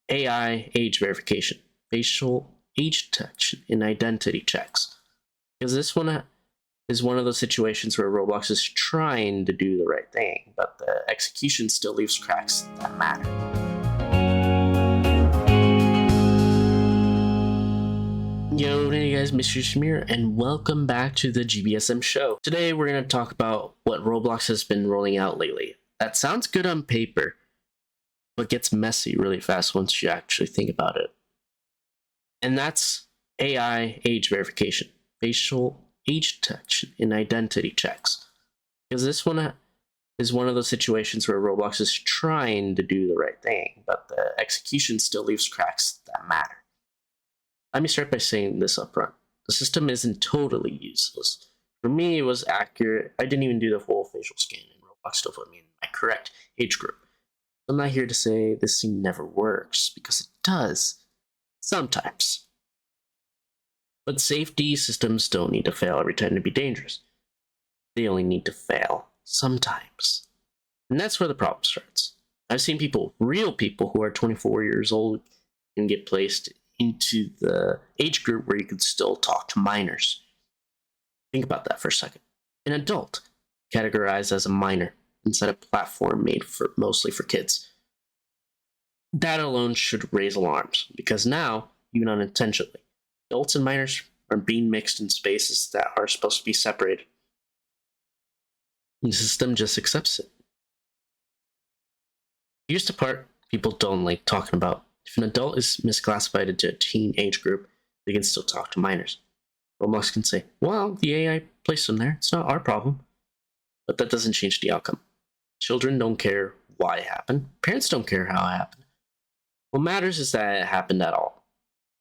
AI age verification, facial age detection, and identity checks. Because this one is one of those situations where Roblox is trying to do the right thing, but the execution still leaves cracks that matter. Yo, hey guys, Mr. Shamir, and welcome back to the GVSM show. Today we're going to talk about what Roblox has been rolling out lately. That sounds good on paper, but gets messy really fast once you actually think about it. And that's AI age verification, facial age detection, and identity checks. Because this one is one of those situations where Roblox is trying to do the right thing, but the execution still leaves cracks that matter. Let me start by saying this up front. The system isn't totally useless. For me, it was accurate. I didn't even do the full facial scan, and Roblox still put me in my correct age group. I'm not here to say this thing never works, because it does. Sometimes. But safety systems don't need to fail every time to be dangerous. They only need to fail sometimes. And that's where the problem starts. I've seen people, real people who are 24 years old, and get placed into the age group where you could still talk to minors. Think about that for a second. An adult categorized as a minor inside a platform made mostly for kids. That alone should raise alarms, because now, even unintentionally, adults and minors are being mixed in spaces that are supposed to be separated. And the system just accepts it. Here's the part people don't like talking about. If an adult is misclassified into a teen age group, they can still talk to minors. Roblox can say, well, the AI placed them there. It's not our problem. But that doesn't change the outcome. Children don't care why it happened. Parents don't care how it happened. What matters is that it happened at all.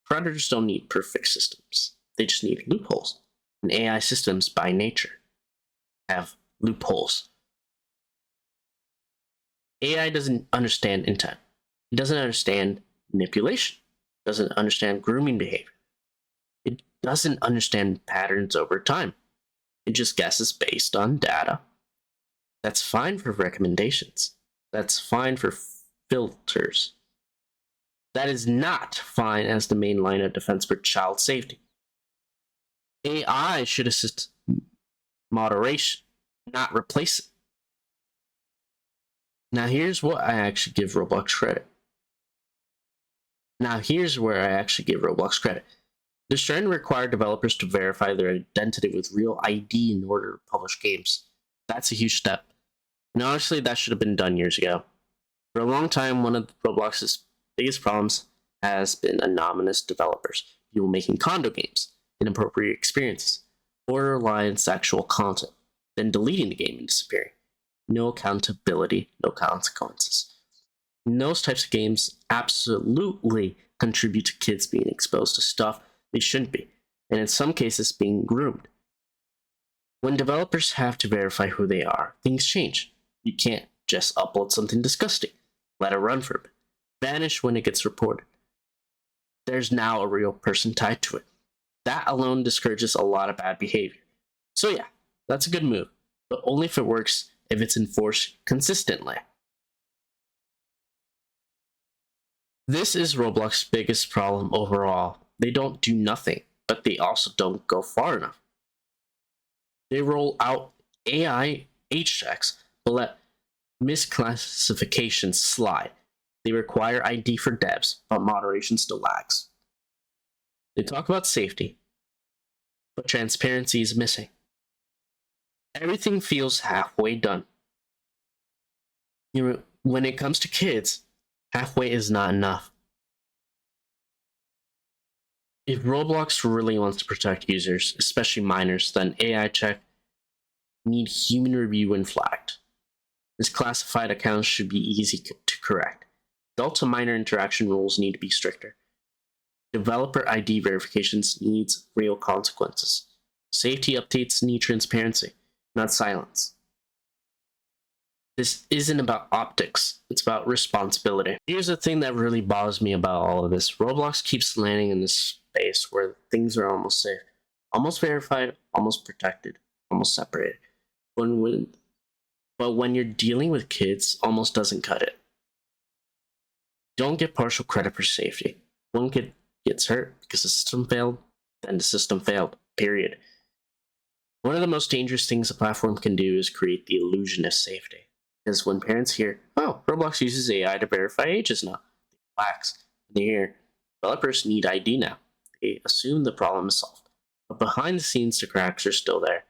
Predators don't need perfect systems. They just need loopholes. And AI systems, by nature, have loopholes. AI doesn't understand intent. It doesn't understand manipulation. It doesn't understand grooming behavior. It doesn't understand patterns over time. It just guesses based on data. That's fine for recommendations. That's fine for filters. That is not fine as the main line of defense for child safety. AI should assist moderation, not replace it. Now here's what I actually give Roblox credit. They're starting to require developers to verify their identity with real ID in order to publish games. That's a huge step. And honestly, that should have been done years ago. For a long time, one of Roblox's biggest problems has been anonymous developers, people making condo games, inappropriate experiences, borderline sexual content, then deleting the game and disappearing. No accountability, no consequences. And those types of games absolutely contribute to kids being exposed to stuff they shouldn't be, and in some cases being groomed. When developers have to verify who they are, things change. You can't just upload something disgusting, let it run for a bit, vanish when it gets reported. There's now a real person tied to it. That alone discourages a lot of bad behavior. So yeah, that's a good move, but only if it works, if it's enforced consistently. This is Roblox's biggest problem overall. They don't do nothing, but they also don't go far enough. They roll out AI age checks, but let misclassifications slide. They require ID for devs, but moderation still lags. They talk about safety, but transparency is missing. Everything feels halfway done. When it comes to kids, halfway is not enough. If Roblox really wants to protect users, especially minors, then AI check need human review when flagged. Misclassified accounts should be easy to correct. Adult to minor interaction rules need to be stricter. Developer ID verifications needs real consequences. Safety updates need transparency, not silence. This isn't about optics, it's about responsibility. Here's the thing that really bothers me about all of this. Roblox keeps landing in this space where things are almost safe. Almost verified, almost protected, almost separated. But when you're dealing with kids, almost doesn't cut it. Don't get partial credit for safety. One kid gets hurt because the system failed, then the system failed, period. One of the most dangerous things a platform can do is create the illusion of safety. Because when parents hear, oh, Roblox uses AI to verify ages now, they relax. When they hear, developers need ID now, they assume the problem is solved. But behind the scenes, the cracks are still there.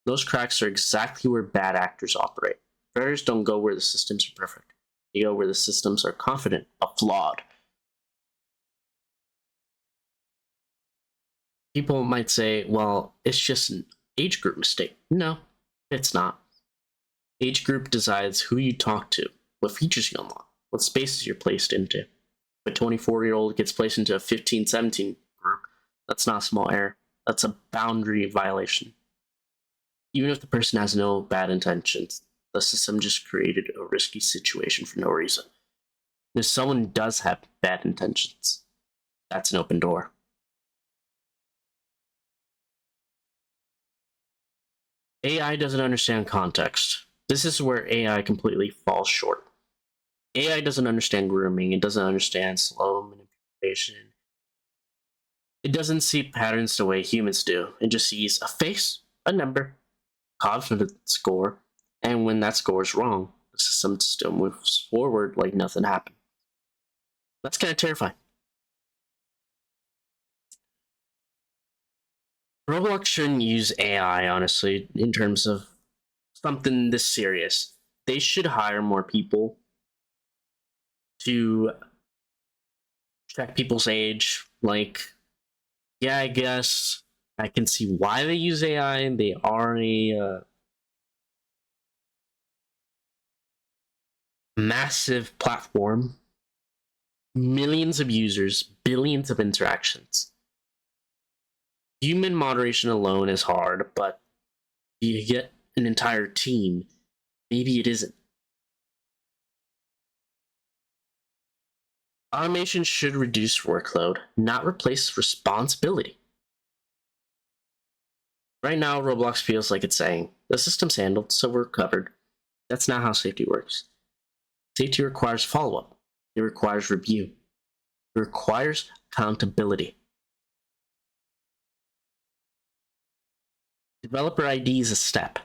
Those cracks are exactly where bad actors operate. Predators don't go where the systems are perfect. They go where the systems are confident but flawed. People might say, well, it's just an age group mistake. No, it's not. Age group decides who you talk to, what features you unlock, what spaces you're placed into. If a 24-year-old gets placed into a 15, 17 group, that's not a small error. That's a boundary violation. Even if the person has no bad intentions, the system just created a risky situation for no reason. And if someone does have bad intentions, that's an open door. AI doesn't understand context. This is where AI completely falls short. AI doesn't understand grooming, it doesn't understand slow manipulation. It doesn't see patterns the way humans do. It just sees a face, a number, confidence score, and when that score is wrong, the system still moves forward like nothing happened. That's kind of terrifying. Roblox shouldn't use AI, honestly, in terms of something this serious. They should hire more people to check people's age. Like, yeah, I guess I can see why they use AI. They are a massive platform, millions of users, billions of interactions. Human moderation alone is hard, but you get an entire team, maybe it isn't. Automation should reduce workload, not replace responsibility. Right now, Roblox feels like it's saying, the system's handled, so we're covered. That's not how safety works. Safety requires follow-up. It requires review. It requires accountability. Developer ID is a step,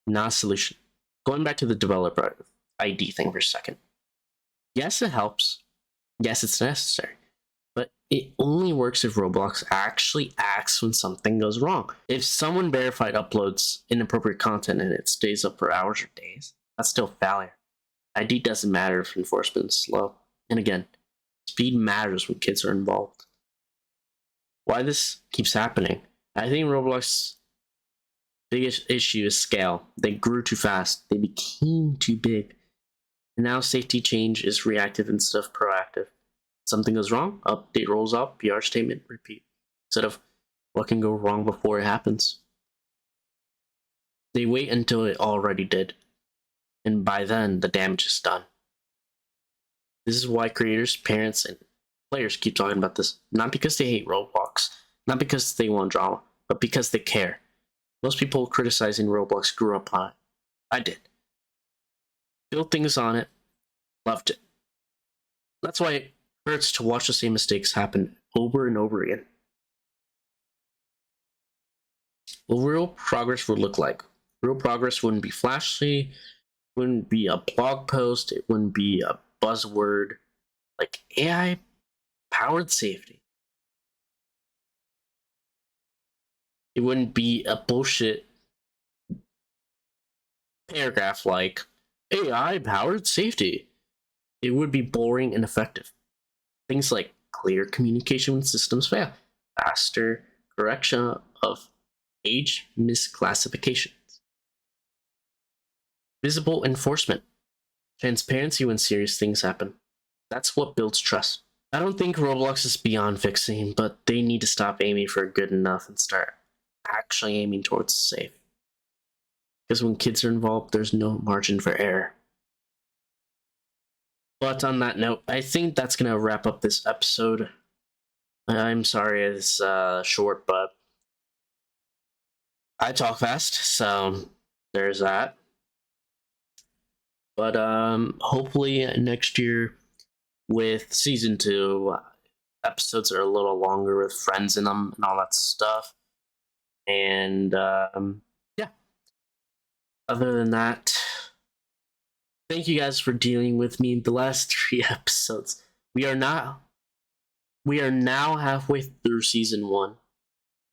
not a solution. Going back to the developer ID thing for a second. Yes, it helps. Yes, it's necessary. But it only works if Roblox actually acts when something goes wrong. If someone verified uploads inappropriate content and it stays up for hours or days, that's still failure. ID doesn't matter if enforcement is slow. And again, speed matters when kids are involved. Why this keeps happening? I think Roblox's biggest issue is scale. They grew too fast. They became too big. And now safety change is reactive instead of proactive. Something goes wrong, update rolls out, PR statement, repeat. Instead of what can go wrong before it happens. They wait until it already did. And by then, the damage is done. This is why creators, parents, and players keep talking about this. Not because they hate Roblox, not because they want drama, but because they care. Most people criticizing Roblox grew up on it. I did. Built things on it, loved it. That's why it hurts to watch the same mistakes happen over and over again. What real progress would look like? Real progress wouldn't be flashy, wouldn't be a blog post, it wouldn't be a buzzword like AI powered safety. It wouldn't be a bullshit paragraph like AI powered safety. It would be boring and effective. Things like clear communication when systems fail, faster correction of age misclassifications, visible enforcement, transparency when serious things happen. That's what builds trust. I don't think Roblox is beyond fixing, but they need to stop aiming for good enough and start actually aiming towards safe. Because when kids are involved, there's no margin for error. But on that note, I think that's going to wrap up this episode. I'm sorry it's short, but I talk fast, so there's that. But hopefully next year with season 2. Episodes are a little longer with friends in them and all that stuff. And yeah, other than that, thank you guys for dealing with me the last 3 episodes. We are now halfway through season 1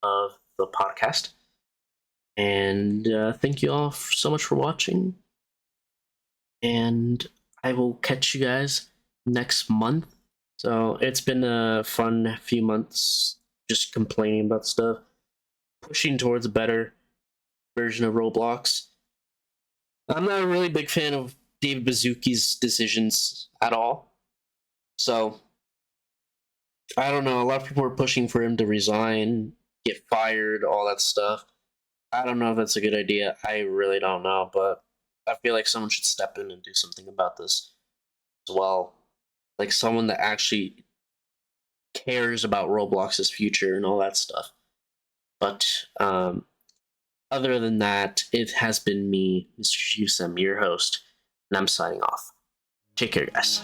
of the podcast. And thank you all so much for watching. And I will catch you guys next month. So it's been a fun few months just complaining about stuff, pushing towards a better version of Roblox. I'm not a really big fan of David Baszucki's decisions at all. So I don't know. A lot of people are pushing for him to resign, get fired, all that stuff. I don't know if that's a good idea. I really don't know, but I feel like someone should step in and do something about this as well. Like someone that actually cares about Roblox's future and all that stuff. But other than that, it has been me, Mr. GVSM, your host, and I'm signing off. Take care, guys.